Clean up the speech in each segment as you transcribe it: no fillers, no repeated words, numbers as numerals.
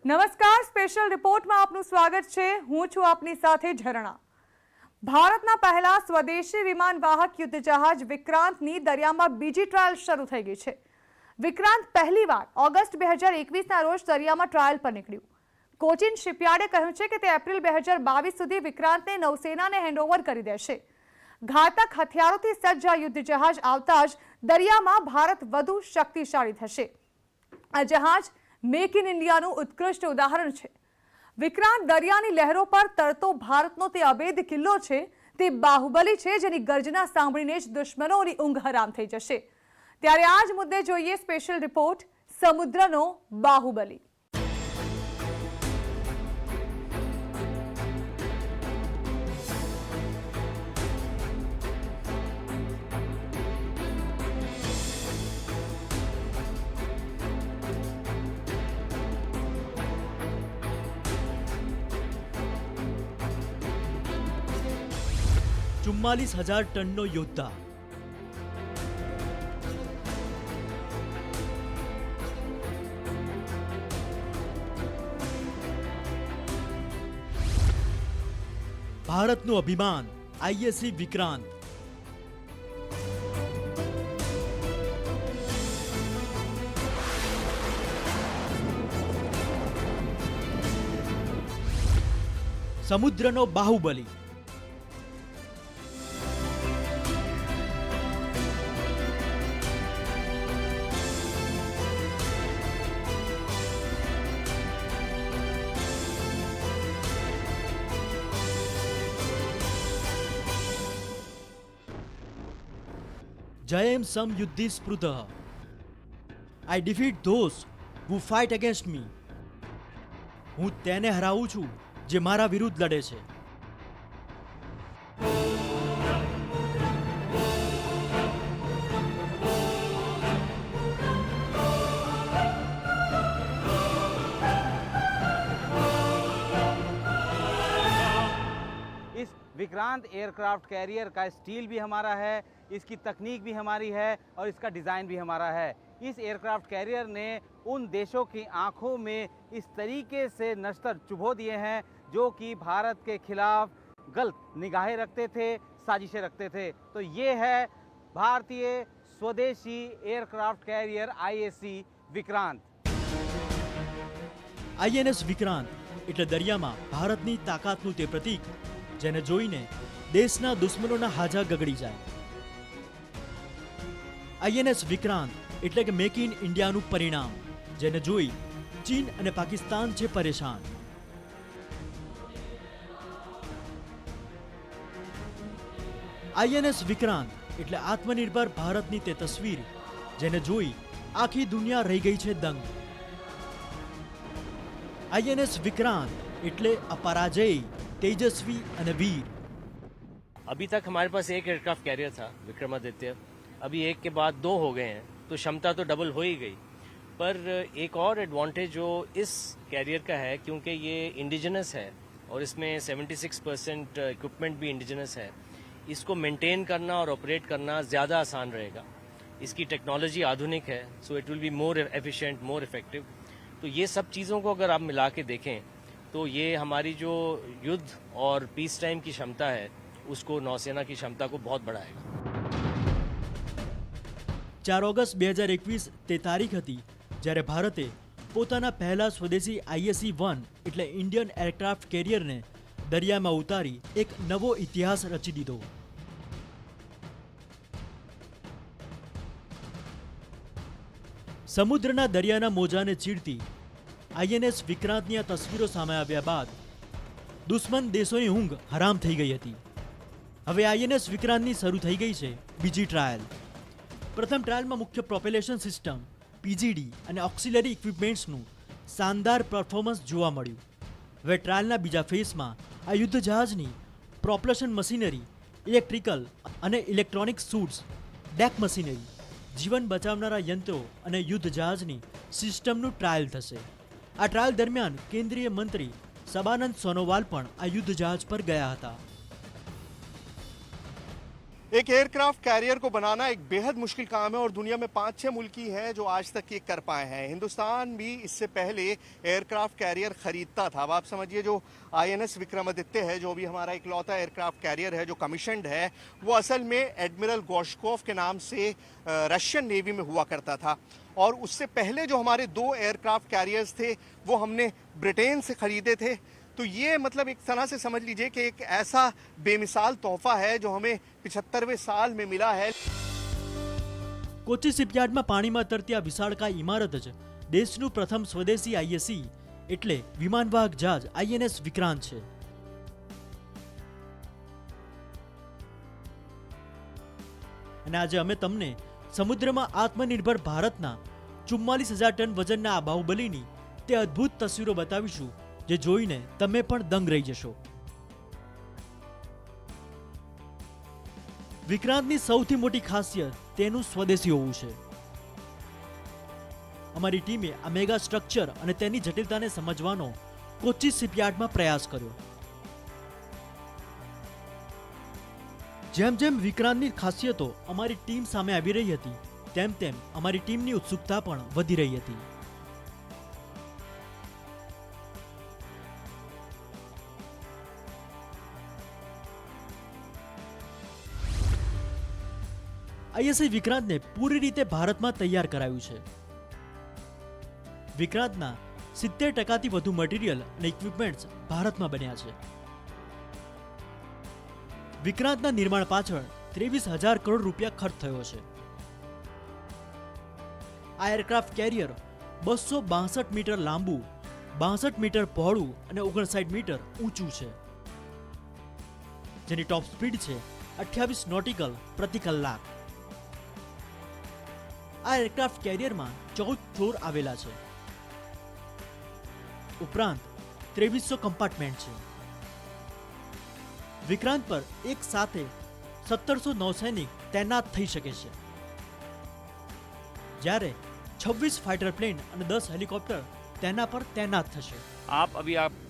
નમસ્કાર, સ્પેશિયલ રિપોર્ટમાં આપનું સ્વાગત છે। હું છું આપની સાથે ઝરણા। ભારતના પહેલા સ્વદેશી વિમાનવાહક યુદ્ધ જહાજ વિક્રાંતની દરિયામાં બીજી ટ્રાયલ શરૂ થઈ ગઈ છે। વિક્રાંત પહેલીવાર ઓગસ્ટ 2021ના રોજ દરિયામાં ટ્રાયલ પર નીકળ્યું। કોચિન શિપયાર્ડે કહ્યું છે કે તે એપ્રિલ 2022 સુધી વિક્રાંતને નૌસેનાને હેન્ડઓવર કરી દેશે। ઘાતક હથિયારોથી સજ્જ આ યુદ્ધ જહાજ આવતા જ દરિયામાં ભારત વધુ શક્તિશાળી થશે। આ જહાજ મેક ઇન ઇન્ડિયાનું ઉત્કૃષ્ટ ઉદાહરણ છે। વિક્રાંત દરિયાની લહેરો પર તરતો ભારતનો તે અભેદ કિલ્લો છે, તે બાહુબલી છે જેની ગર્જના સાંભળીને જ દુશ્મનોની ઊંઘ હરામ થઈ જશે। ત્યારે આ જ મુદ્દે જોઈએ સ્પેશિયલ રિપોર્ટ સમુદ્રનો બાહુબલી। चुम्मालीस 4000 टनનો યોદ્ધા ભારતનું અભિમાન આઈએસસી વિક્રાંત। સમુદ્રનો બાહુબલી। जयम सम युद्धि स्पृतः। I defeat those who fight against me. हूँ तेने हरावुं छूं जे मारा विरुद्ध लड़े छे। इस विक्रांत एयरक्राफ्ट कैरियर का स्टील भी हमारा है, इसकी तकनीक भी हमारी है और इसका डिज़ाइन भी हमारा है। इस एयरक्राफ्ट कैरियर ने उन देशों की आंखों में इस तरीके से नश्तर चुभो दिए हैं जो कि भारत के खिलाफ गलत निगाहें रखते थे, साजिशें रखते थे। तो ये है भारतीय स्वदेशी aircraft carrier ISC Vikrant. INS Vikrant એટલે દરિયામાં ભારતની તાકાતનું તે પ્રતીક જેને જોઈને દેશના દુશ્મનોના હાજા ગગડી જાય। આઈએનએસ વિક્રાંત એટલે કે મેક ઇન ઇન્ડિયાનું પરિણામ જેને જોઈ ચીન અને પાકિસ્તાન છે પરેશાન। આઈએનએસ વિક્રાંત એટલે આત્મનિર્ભર ભારતની તે તસવીર જેને જોઈ આખી દુનિયા રહી ગઈ છે દંગ। आईएनएस विक्रांत એટલે अपराजय, तेजस्वी और वीर। अभी तक हमारे पास एक एयरक्राफ्ट कैरियर था विक्रमादित्य, अभी एक के बाद 2 हो गए हैं, तो क्षमता तो डबल हो ही गई। पर एक और एडवांटेज जो इस कैरियर का है, क्योंकि ये इंडिजिनस है और इसमें 76% इक्विपमेंट भी इंडिजिनस है, इसको मेंटेन करना और ऑपरेट करना ज़्यादा आसान रहेगा। इसकी टेक्नोलॉजी आधुनिक है, so it will be more efficient, more effective. तो ये सब चीज़ों को अगर आप मिला के देखें तो ये हमारी जो युद्ध और पीस टाइम की क्षमता है उसको नौसेना की क्षमता को बहुत बढ़ाएगा। 4 ઓગસ્ટ 2021 તે તારીખ હતી જ્યારે ભારતે પોતાના પહેલા સ્વદેશી ISC-1 એટલે ઇન્ડિયન એરક્રાફ્ટ કેરિયરને દરિયામાં ઉતારી એક નવો ઇતિહાસ રચી દીધો। સમુદ્રના દરિયાના મોજાને ચીરતી આઈએનએસ વિક્રાંતની આ તસવીરો સામે આવ્યા બાદ દુશ્મન દેશોની ઊંઘ હરામ થઈ ગઈ હતી। હવે આઈએનએસ વિક્રાંતની શરૂ થઈ ગઈ છે બીજી ટ્રાયલ। પ્રથમ ટ્રાયલમાં મુખ્ય પ્રોપેલેશન સિસ્ટમ પીજીડી અને ઓક્સિલરી ઇક્વિપમેન્ટ્સનું શાનદાર પરફોર્મન્સ જોવા મળ્યું। હવે ટ્રાયલના બીજા ફેઝમાં આ યુદ્ધ જહાજની પ્રોપલ્શન મશીનરી, ઇલેક્ટ્રિકલ અને ઇલેક્ટ્રોનિક સૂટ્સ, ડેક મશીનરી, જીવન બચાવનારા યંત્રો અને યુદ્ધ જહાજની સિસ્ટમનું ટ્રાયલ થશે। આ ટ્રાયલ દરમિયાન કેન્દ્રીય મંત્રી સબાનંદ સોનોવાલ પણ આ યુદ્ધ જહાજ પર ગયા હતા। एक एयरक्राफ्ट कैरियर को बनाना एक बेहद मुश्किल काम है और दुनिया में 5-6 मुल्क ही हैं जो आज तक ये कर पाए हैं। हिंदुस्तान भी इससे पहले एयरक्राफ्ट कैरियर खरीदता था। अब आप समझिए जो INS विक्रमादित्य है, जो भी हमारा इकलौता एयरक्राफ्ट कैरियर है जो कमीशनड है, वो असल में एडमिरल गोर्शकोव के नाम से रशियन नेवी में हुआ करता था। और उससे पहले जो हमारे 2 एयरक्राफ्ट कैरियर्स थे वो हमने ब्रिटेन से खरीदे थे। तो ये मतलब एक तरह से समझ लीजिए कि एक ऐसा बेमिसाल तोहफा है जो हमें 75वें साल में मिला है। કોચી શિપયાર્ડમાં પાણીમાં તરતી આ વિશાળકાય ઇમારત જ દેશનું પ્રથમ સ્વદેશી ISE એટલે વિમાનવાહક જહાજ INS વિક્રાંત છે। અને આજે અમે તમને સમુદ્રમાં આત્મનિર્ભર ભારતના 44,000 ટન વજનના આ બાહુબલીની તે અદ્ભુત તસવીરો બતાવીશું જે જોઈને તમે પણ દંગ રહી જશો। વિક્રાંતની સૌથી મોટી ખાસિયત તેનું સ્વદેશી હોવું છે। અમારી ટીમે આ મેગા સ્ટ્રક્ચર અને તેની જટિલતાને સમજવાનો કોચી શિપયાર્ડમાં પ્રયાસ કર્યો। જેમ જેમ વિક્રાંતની ખાસિયતો અમારી ટીમ સામે આવી રહી હતી તેમ તેમ અમારી ટીમની ઉત્સુકતા પણ વધી રહી હતી। ISE વિક્રાંતને પૂરી રીતે ભારતમાં તૈયાર કરાયું છે। વિક્રાંતના 70% વધુ મટીરીયલ અને ઇક્વિપમેન્ટ્સ ભારતમાં બન્યા છે। વિક્રાંતના નિર્માણ પાછળ 23,000 કરોડ રૂપિયા ખર્ચ થયો છે। આ એરક્રાફ્ટ કેરિયર 262 મીટર લાંબુ, 62 મીટર પહોળું અને 59 મીટર ઊંચું છે, જેની ટોપ સ્પીડ છે 28 નોટિકલ પ્રતિ કલાક। આ એરક્રાફ્ટ કેરિયરમાં 14 ફ્લોર આવેલા છે, ઉપરાંત 2300 કમ્પાર્ટમેન્ટ છે। વિક્રાંત પર એક સાથે 1700 નૌસૈનિક તૈનાત થઈ શકે છે, જ્યારે 26 फाइटर प्लेन અને 10 हेलीकॉप्टर તેના પર તૈનાત થશે। आप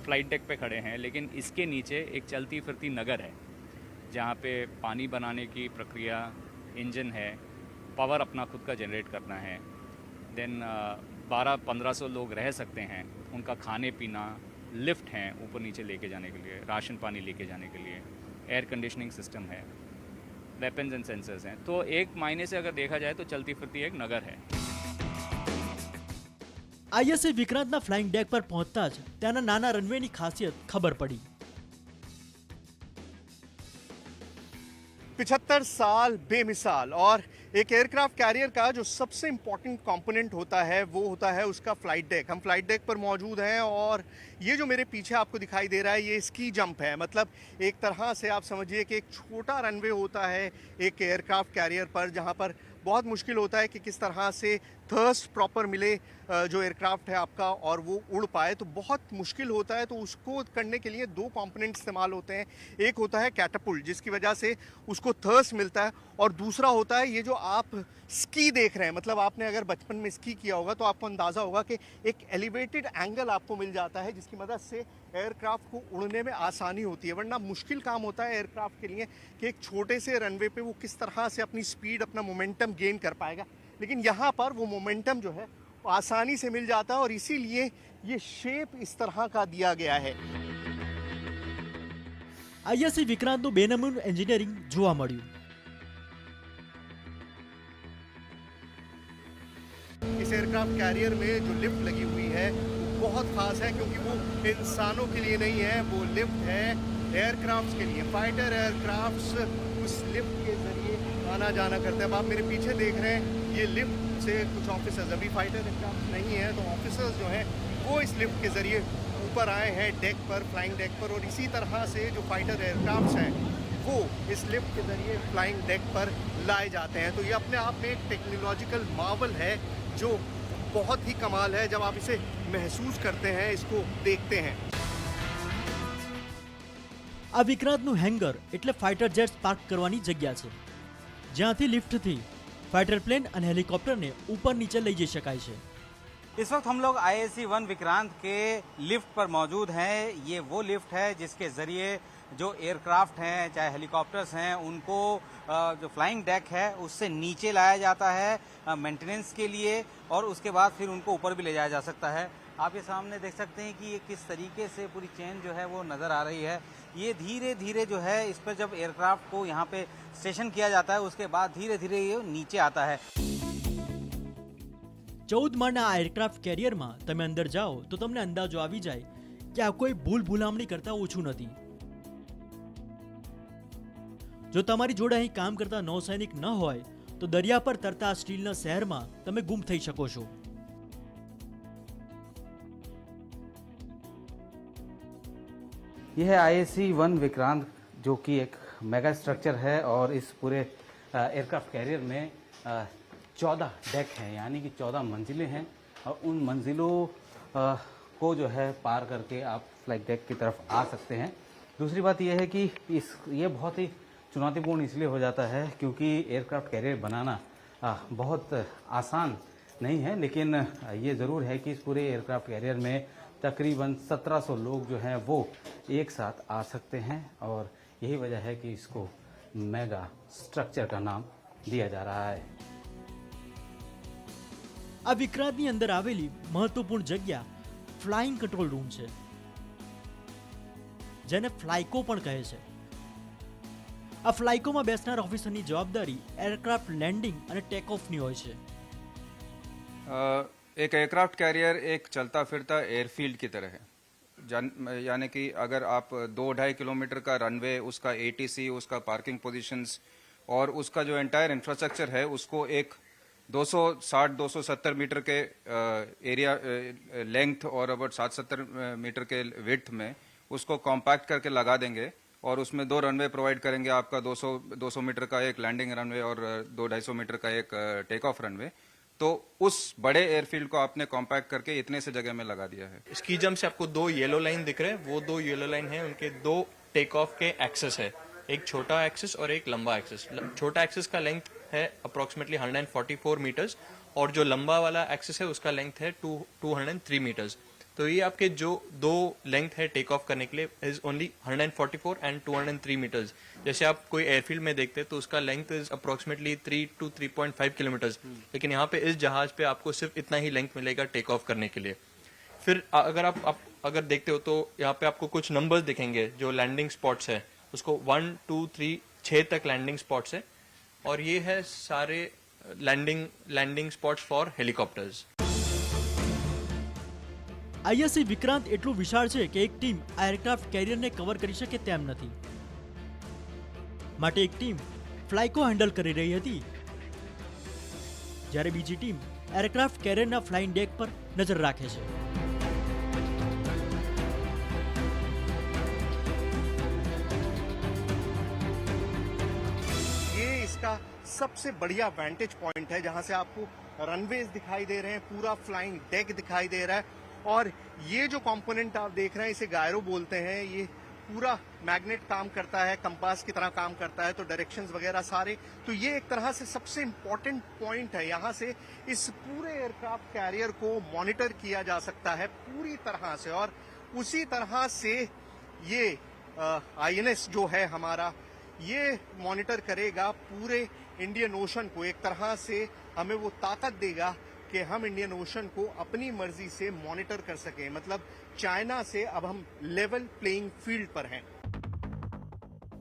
फ्लाइट डेक पे खड़े हैं, लेकिन इसके नीचे एक चलती फिरती नगर है जहाँ पे पानी बनाने की प्रक्रिया, इंजन है, पावर अपना खुद का जनरेट करना है। देन 1200-1500 लोग रह सकते हैं। उनका खाने पीना, लिफ्ट हैं ऊपर नीचे लेके जाने के लिए, राशन पानी लेके जाने के लिए, एयर कंडीशनिंग सिस्टम है, वेपन्स एंड सेंसर्स हैं। तो एक मायने से अगर देखा जाए तो चलती फिरती एक नगर है। ISE વિક્રાંતના ફ્લાઇંગ ડેક પર પહોંચતા જ ત્યાંના નાના રનવેની ખાસિયત ખબર પડી। 75 साल बेमिसाल। और एक एयरक्राफ्ट कैरियर का जो सबसे इम्पोर्टेंट कंपोनेंट होता है वो होता है उसका फ्लाइट डेक। हम फ्लाइट डेक पर मौजूद हैं और ये जो मेरे पीछे आपको दिखाई दे रहा है ये स्की जंप है। मतलब एक तरह से आप समझिए कि एक छोटा रनवे होता है एक एयरक्राफ्ट कैरियर पर, जहाँ पर बहुत मुश्किल होता है कि किस तरह से थर्स्ट प्रॉपर मिले जो एयरक्राफ्ट है आपका और वो उड़ पाए, तो बहुत मुश्किल होता है। तो उसको करने के लिए 2 कंपोनेंट इस्तेमाल होते हैं। एक होता है कैटापुल्ट जिसकी वजह से उसको थर्स्ट मिलता है, और दूसरा होता है ये जो आप स्की देख रहे हैं। मतलब आपने अगर बचपन में स्की किया होगा तो आपको अंदाज़ा होगा कि एक एलिवेटेड एंगल आपको मिल जाता है जिसकी मदद से एयरक्राफ्ट को उड़ने में आसानी होती है। वरना मुश्किल काम होता है एयरक्राफ्ट के लिए कि एक छोटे से रनवे पे वो किस तरह से अपनी स्पीड, अपना मोमेंटम गेन कर पाएगा। लेकिन यहाँ पर वो मोमेंटम जो है वो आसानी से मिल जाता है और इसीलिए ये शेप इस तरह का दिया गया है। ISE વિક્રાંતનું બેનમૂન એન્જિનિયરિંગ જોવા મળ્યું। इस एयरक्राफ्ट कैरियर में जो लिफ्ट लगी हुई है वो बहुत खास है, क्योंकि वो इंसानों के लिए नहीं है, वो लिफ्ट है एयरक्राफ्ट्स के लिए। फाइटर एयरक्राफ्ट्स उस लिफ्ट के जरिए आना जाना करते हैं। अब आप मेरे पीछे देख रहे हैं ये लिफ्ट से कुछ ऑफिसर्स, अभी फाइटर एयरक्राफ्ट नहीं है तो ऑफिसर्स जो हैं वो इस लिफ्ट के जरिए ऊपर आए हैं डेक पर, फ्लाइंग डेक पर। और इसी तरह से जो फाइटर एयरक्राफ्ट्स हैं वो इस लिफ्ट के जरिए फ्लाइंग डेक पर लाए जाते हैं। तो ये अपने आप में एक टेक्नोलॉजिकल मार्वल है जो बहुत ही कमाल है जब आप इसे महसूस करते हैं, इसको देखते हैं। આ વિક્રાંતનું હેંગર એટલે ફાઇટર જેટ્સ પાર્ક કરવાની જગ્યા છે, જ્યાંથી લિફ્ટથી फाइटर प्लेन और हेलीकॉप्टर ने ऊपर नीचे ले जा शकाय है। इस वक्त हम लोग ISE-1 विक्रांत के लिफ्ट पर मौजूद हैं। ये वो लिफ्ट है जिसके जरिए जो एयरक्राफ्ट हैं चाहे हेलीकॉप्टर्स हैं उनको जो फ्लाइंग डेक है उससे नीचे लाया जाता है मेंटेनेंस के लिए और उसके बाद फिर उनको ऊपर भी ले जाया जा सकता है। आप ये सामने देख सकते हैं कि ये किस तरीके से पूरी चेन जो है वो नज़र आ रही है। ये धीरे धीरे जो है इस पर जब एयरक्राफ्ट को यहाँ पे स्टेशन किया जाता है उसके बाद धीरे धीरे ये नीचे आता है। 14 માળના આ એરક્રાફ્ટ કેરિયરમાં તમે અંદર જાઓ તો તમને અંદાજો આવી જાય કે આ કોઈ ભૂલ ભૂલામણી કરતા ઓછું નથી. જો તમારી જોડે અહીં કામ કરતા નૌસૈનિક ન હોય તો દરિયા પર તરતા આ સ્ટીલના શહેરમાં તમે ગુમ થઈ શકો છો. यह है IAC-1 विक्रांत जो कि एक मेगा स्ट्रक्चर है और इस पूरे एयरक्राफ्ट कैरियर में 14 डेक हैं यानी कि 14 मंजिलें हैं और उन मंजिलों को जो है पार करके आप फ्लाइट डेक की तरफ आ सकते हैं। दूसरी बात यह है कि ये बहुत ही चुनौतीपूर्ण इसलिए हो जाता है क्योंकि एयरक्राफ्ट कैरियर बनाना बहुत आसान नहीं है, लेकिन ये ज़रूर है कि इस पूरे एयरक्राफ्ट कैरियर में तकरीबन 1700 लोग जो हैं वो एक साथ आ सकते हैं और यही वजह है कि इसको मेगा स्ट्रक्चर का नाम दिया जा रहा है। આ વિક્રાંતની અંદર આવેલી મહત્વપૂર્ણ જગ્યા ફ્લાઇંગ કંટ્રોલ રૂમ છે, જેને ફ્લાઇકો પણ કહે છે. આ ફ્લાઇકોમાં બેસનાર ઓફિસરની જવાબદારી એરક્રાફ્ટ લેન્ડિંગ અને ટેક ઓફની હોય છે. एक एयरक्राफ्ट कैरियर एक चलता फिरता एयरफील्ड की तरह है, यानी कि अगर आप 2-2.5 किलोमीटर का रनवे, उसका ATC, उसका पार्किंग पोजीशंस और उसका जो एंटायर इंफ्रास्ट्रक्चर है उसको एक 260-270 मीटर के एरिया लेंथ और अबाउट 60-70 मीटर के विड्थ में उसको कॉम्पैक्ट करके लगा देंगे और उसमें 2 रनवे प्रोवाइड करेंगे, आपका 200 मीटर का एक लैंडिंग रनवे और 200-250 मीटर का एक टेक ऑफ रनवे। तो उस बड़े एयरफील्ड को आपने कॉम्पैक्ट करके इतने से जगह में लगा दिया है। स्की जंप से आपको 2 येलो लाइन दिख रहे हैं, वो 2 येलो लाइन है उनके 2 टेक ऑफ के एक्सेस है, एक छोटा एक्सेस और एक लंबा एक्सेस। छोटा एक्सेस का लेंथ है अप्रोक्सीमेटली 144 मीटर्स और जो लंबा वाला एक्सेस है उसका लेंथ है 203 मीटर्स। तो ये आपके जो 2 लेंथ है टेक ऑफ करने के लिए इज ओनली 144 एंड 203 मीटर्स। जैसे आप कोई एयरफील्ड में देखते हैं तो उसका length is approximately 3 to 3.5 kilometres, लेकिन यहाँ पे इस जहाज पे आपको सिर्फ इतना ही लेंथ मिलेगा टेक ऑफ करने के लिए। फिर अगर आप अगर देखते हो तो यहाँ पे आपको कुछ नंबर्स दिखेंगे जो लैंडिंग स्पॉट्स है, उसको 1, 2, 3, 6 तक लैंडिंग स्पॉट्स है और ये है सारे landing spots for helicopters. IAC Vikrant એટલું વિશાળ છે કે એક ટીમ આ એરક્રાફ્ટ કેરિયરને કવર કરી શકે તેમ નથી, માટે એક ટીમ ફ્લાઇકો હેન્ડલ કરી રહી હતી, જ્યારે બીજી ટીમ એરક્રાફ્ટ કેરિયરના ફ્લાઇંગ ડેક પર નજર રાખે છે. ये इसका सबसे बढ़िया वेंटेज पॉइंट है जहां से आपको रनवेज दिखाई दे रहे हैं, पूरा फ्लाइंग डेक दिखाई दे रहा है और ये जो कंपोनेंट आप देख रहे हैं इसे गायरो बोलते हैं। ये पूरा मैग्नेट काम करता है, कंपास की तरह काम करता है, तो डायरेक्शंस वगैरह सारे, तो ये एक तरह से सबसे इम्पोर्टेंट पॉइंट है। यहाँ से इस पूरे एयरक्राफ्ट कैरियर को मॉनिटर किया जा सकता है पूरी तरह से और उसी तरह से ये INS जो है हमारा ये मॉनिटर करेगा पूरे इंडियन ओशन को। एक तरह से हमें वो ताकत देगा कि हम इंडियन ओशन को अपनी मर्जी से मॉनिटर कर सकें, मतलब चाइना से अब हम लेवल प्लेइंग फील्ड पर हैं।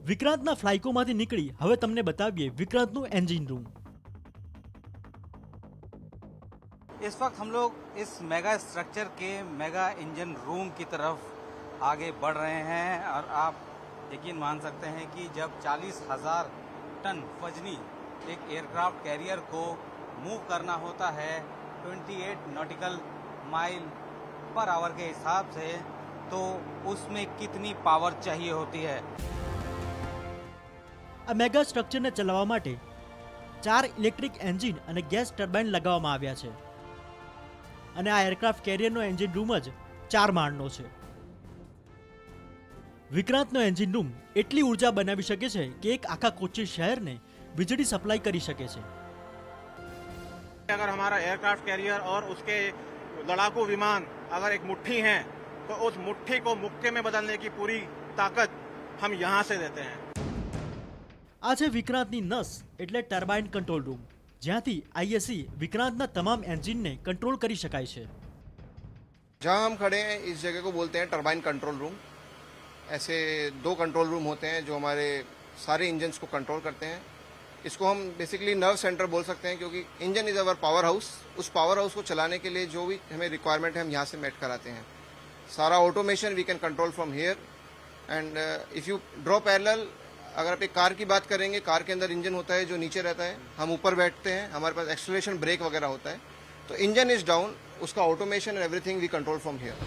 વિક્રાંતના ફ્લાઇકોમાંથી નીકળી હવે તમને બતાવીએ વિક્રાંતનું એન્જિન રૂમ. इस वक्त हम लोग इस मेगा स्ट्रक्चर के मेगा इंजन रूम की तरफ आगे बढ़ रहे हैं और आप यकीन मान सकते हैं कि जब 40,000 टन वजनी एक एयरक्राफ्ट कैरियर को मूव करना होता है 28 नॉटिकल माइल पर आवर के हिसाब से, तो उसमें कितनी पावर चाहिए होती है। આ મેગા સ્ટ્રક્ચરને ચલાવવા માટે 4 ઇલેક્ટ્રિક એન્જિન અને ગેસ ટર્બાઇન લગાવવામાં આવ્યા છે અને આ એરક્રાફ્ટ કેરિયરનો એન્જિન રૂમ જ 4 માળનો છે. વિક્રાંતનો એન્જિન રૂમ એટલી ઉર્જા બનાવી શકે છે કે એક આખા કોચી શહેરને વીજળી સપ્લાય કરી શકે છે. अगर हमारा एयरक्राफ्ट कैरियर और उसके लड़ाकू विमान अगर एक मुट्ठी हैं तो उस मुट्ठी को मुक्के में बदलने की पूरी ताकत हम यहाँ से देते हैं। આ છે વિક્રાંતની નસ એટલે ટર્બાઇન કંટ્રોલ રૂમ, જ્યાંથી આઈએસસી વિક્રાંતના તમામ એન્જિનને કંટ્રોલ કરી શકાય છે। जहाँ हम खड़े हैं इस जगह को बोलते हैं टरबाइन कंट्रोल रूम। ऐसे 2 कंट्रोल रूम होते हैं जो हमारे सारे इंजन्स को कंट्रोल करते हैं। इसको हम बेसिकली नर्व सेंटर बोल सकते हैं, क्योंकि engine is our power house. उस पावर हाउस को चलाने के लिए जो भी हमें रिक्वायरमेंट है हम यहाँ से मेट कराते हैं। सारा automation we can control from here. And if you draw parallel, अगर आप एक कार की बात करेंगे, कार के अंदर इंजन होता है जो नीचे रहता है, हम ऊपर बैठते हैं, हमारे पास एक्सेलरेशन ब्रेक वगैरह होता है। तो इंजन इज डाउन, उसका automation and everything we control from here.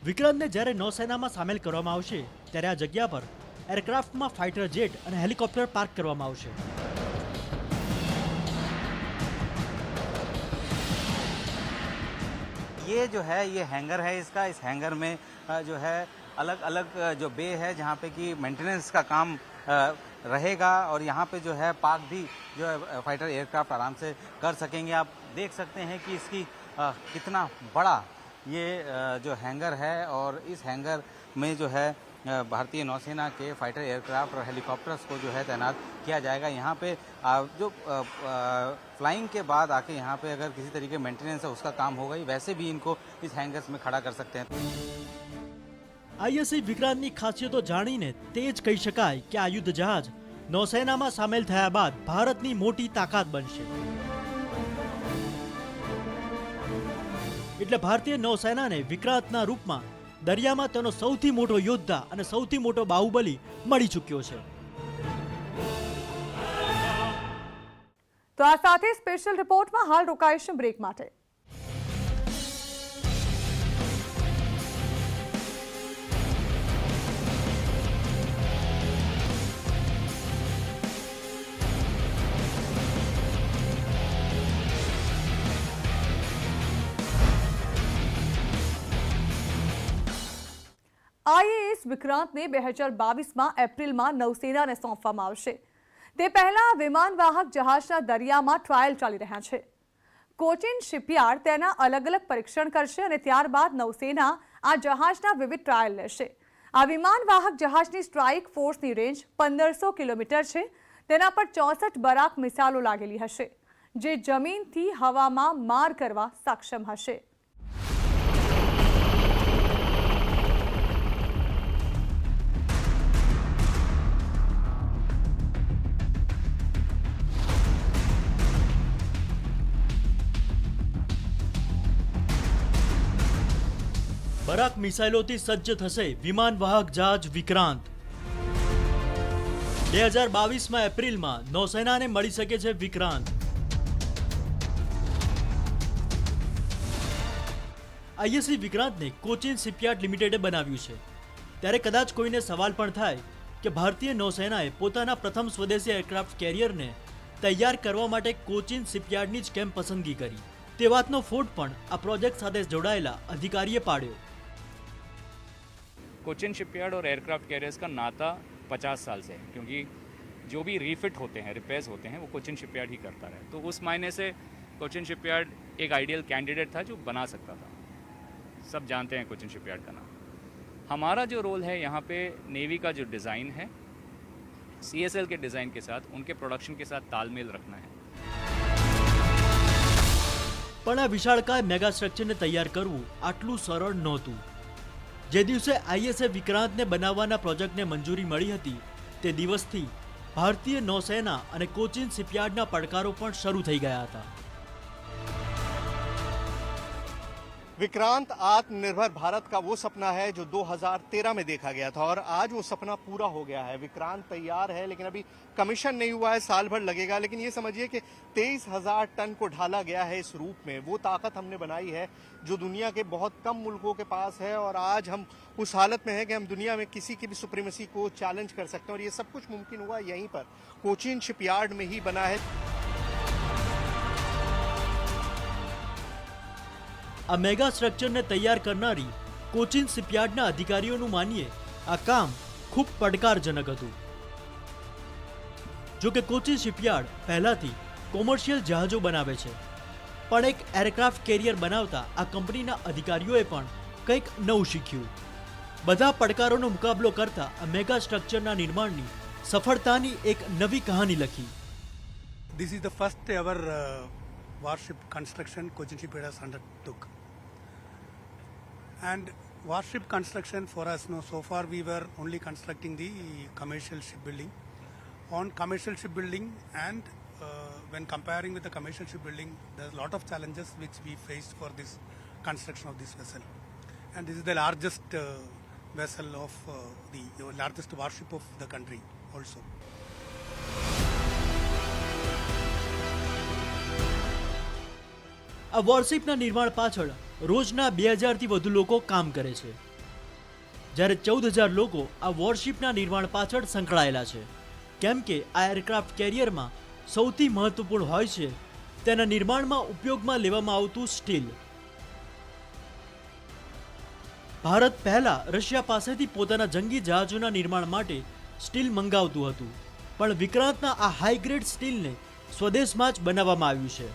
વિક્રાંતને જ્યારે નૌસેનામાં સામેલ કરવામાં આવશે ત્યારે આ જગ્યા પર એરક્રાફ્ટમાં ફાઇટર જેટ અને હેલિકોપ્ટર પાર્ક કરવામાં આવશે। ये जो है ये हैंगर है इसका। इस हैंगर में जो है अलग अलग जो बे है जहाँ पे कि मेंटेनेंस का काम रहेगा, और यहाँ पे जो है पार्क भी जो है फाइटर एयरक्राफ्ट आराम से कर सकेंगे। आप देख सकते हैं कि इसकी कितना बड़ा ये जो हैंगर है, और इस हैंगर में जो है भारतीय नौसेना के फाइटर एयरक्राफ्ट और हेलीकॉप्टर्स को जो है तैनात किया जाएगा। यहाँ पे जो फ्लाइंग के बाद आके यहाँ पे अगर किसी तरीके मेंटेनेंस है उसका काम होगा ही, वैसे भी इनको इस हैंगर्स में खड़ा कर सकते हैं। આઈએસસી વિક્રાંતની ખાસિયતો જાણીને તે જ કહી શકાય કે આ યુદ્ધ જહાજ નૌસેનામાં સામેલ થયા બાદ ભારતની મોટી તાકાત બનશે। એટલે ભારતીય નૌસેનાને વિક્રાંતના રૂપમાં દરિયામાં તેનો સૌથી મોટો યોદ્ધા અને સૌથી મોટો બાહુબલી મળી ચૂક્યો છે। તો આ સાથે સ્પેશિયલ રિપોર્ટમાં હાલ રોકાઈશું બ્રેક માટે। આઈએએસ વિક્રાંતને 2022માં એપ્રિલમાં નૌસેનાને સોંપવામાં આવશે। તે પહેલા વિમાનવાહક જહાજના દરિયામાં ટ્રાયલ ચાલી રહ્યા છે। કોચિન શિપયાર્ડ તેના અલગ અલગ પરીક્ષણ કરશે અને ત્યારબાદ નૌસેના આ જહાજના વિવિધ ટ્રાયલ લેશે। આ વિમાનવાહક જહાજની સ્ટ્રાઇક ફોર્સની રેન્જ 1500 કિલોમીટર છે। તેના પર 64 બરાક મિસાઇલો લાગેલી હશે, જે જમીનથી હવામાં માર કરવા સક્ષમ હશે। બરાક મિસાઇલોથી સજ્જ થશે વિમાનવાહક જહાજ વિક્રાંત। 2022માં એપ્રિલમાં નૌસેનાને મળી શકે છે વિક્રાંત। આઈએસસી વિક્રાંતને કોચિન શિપયાર્ડ લિમિટેડે બનાવ્યું છે। ત્યારે કદાચ કોઈને સવાલ પણ થાય કે ભારતીય નૌસેનાએ પોતાના પ્રથમ સ્વદેશી એરક્રાફ્ટ કેરિયરને તૈયાર કરવા માટે કોચિન શિપયાર્ડની જ કેમ પસંદગી કરી। તે વાતનો ફોટ પણ આ પ્રોજેક્ટ સાથે જોડાયેલા અધિકારીએ પાડ્યો। कोचिन शिपयार्ड और एयरक्राफ्ट कैरियर्स का नाता 50 साल से है, क्योंकि जो भी रीफिट होते हैं, रिपेयर्स होते हैं, वो कोचिन शिपयार्ड ही करता है। तो उस मायने से कोचिन शिपयार्ड एक आइडियल कैंडिडेट था जो बना सकता था। सब जानते हैं कोचिन शिपयार्ड का नाम। हमारा जो रोल है यहाँ पे नेवी का जो डिज़ाइन है, CSL के डिज़ाइन के साथ, उनके प्रोडक्शन के साथ तालमेल रखना है। પણ આ વિશાળકાય મેગા સ્ટ્રક્ચરને તૈયાર કરવું આટલું સરળ નહોતું। જે દિવસે આઈએસએ વિક્રાંતને બનાવવાના પ્રોજેક્ટને મંજૂરી મળી હતી તે દિવસથી ભારતીય નૌસેના અને કોચિન શિપયાર્ડના પડકારો પણ શરૂ થઈ ગયા હતા। विक्रांत आत्मनिर्भर भारत का वो सपना है जो 2013 में देखा गया था, और आज वो सपना पूरा हो गया है। विक्रांत तैयार है, लेकिन अभी कमीशन नहीं हुआ है, साल भर लगेगा। लेकिन ये समझिए कि 23,000 टन को ढाला गया है इस रूप में। वो ताकत हमने बनाई है जो दुनिया के बहुत कम मुल्कों के पास है, और आज हम उस हालत में हैं कि हम दुनिया में किसी की भी सुप्रीमेसी को चैलेंज कर सकते हैं। और ये सब कुछ मुमकिन हुआ यहीं पर, कोचीन शिपयार्ड में ही बना है। આ મેગા સ્ટ્રક્ચરને તૈયાર કરનારી કોચિન શિપયાર્ડના અધિકારીઓનું માનીએ આ કામ ખૂબ પડકારજનક હતું। જો કે કોચિન શિપયાર્ડ પહેલાથી કોમર્શિયલ જહાજો બનાવે છે, પણ એક એરક્રાફ્ટ કેરિયર બનાવતા આ કંપનીના અધિકારીઓએ પણ કંઈક નવું શીખ્યું। બધા પડકારોનો મુકાબલો કરતા આ મેગા સ્ટ્રક્ચરના નિર્માણની સફળતાની એક નવી કહાની લખી. This is the first ever warship construction Cochin Shipyard undertook. And warship construction for us, so far we were only constructing the commercial shipbuilding. On commercial shipbuilding and when comparing with the commercial shipbuilding, there's a lot of challenges which we faced for this construction of this vessel. And this is the largest vessel of the largest warship of the country also. આ વોરશિપના નિર્માણ પાછળ રોજના 2000થી વધુ લોકો કામ કરે છે, જ્યારે 14000 લોકો આ વોરશિપના નિર્માણ પાછળ સંકળાયેલા છે. કેમ કે આ એરક્રાફ્ટ કેરિયરમાં સૌથી મહત્વપૂર્ણ હોય છે તેના નિર્માણમાં ઉપયોગમાં લેવામાં આવતું સ્ટીલ. ભારત પહેલા રશિયા પાસેથી પોતાના જંગી જહાજોના નિર્માણ માટે સ્ટીલ મંગાવતું હતું, પણ વિક્રાંતના આ હાઈ ગ્રેડ સ્ટીલને સ્વદેશમાં જ બનાવવામાં આવ્યું છે.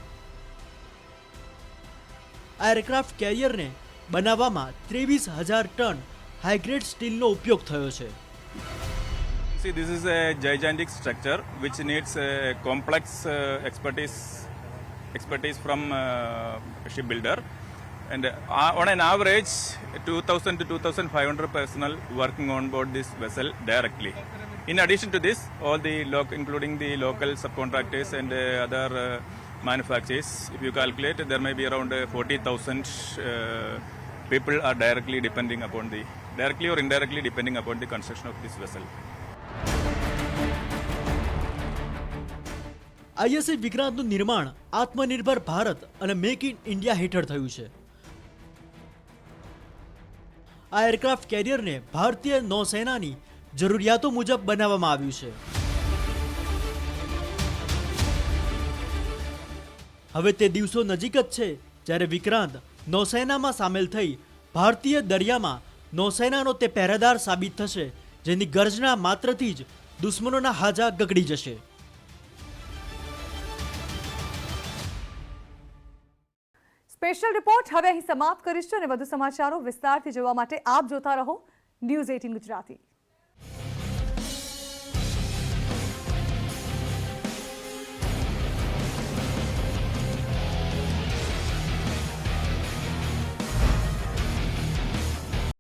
આ એરક્રાફ્ટ કેરિયરને બનાવવામાં 23,000 ટન હાઈગ્રેડ સ્ટીલનો ઉપયોગ થયો છે. See, this is a gigantic structure which needs a complex expertise from shipbuilder, and on an average 2,000 to 2,500 personnel working on board this vessel directly. In addition to this, all the including the local subcontractors and other manufacturers, if you calculate, there may be around 40,000 people are directly or indirectly depending upon the construction of this vessel. ISA વિક્રાંતનું નિર્માણ આત્મનિર્ભર ભારત અને make in India હેઠળ થયું છે. આ aircraft કેરિયરને ભારતીય નૌસેનાની જરૂરિયાતો મુજબ બનાવવામાં આવ્યું છે. હવે તે દિવસો નજીક જ છે જ્યારે વિક્રાંત નૌસેનામાં સામેલ થઈ ભારતીય દરિયામાં નૌસેનાનો તે પહેરેદાર સાબિત થશે, જેની ગર્જના માત્રથી જ દુશ્મનોના હાજા ગગડી જશે. સ્પેશિયલ રિપોર્ટ હવે અહીં સમાપ્ત કરીશું અને વધુ સમાચારો વિસ્તારથી જોવા માટે આપ જોતા રહો ન્યૂઝ 18 ગુજરાતી.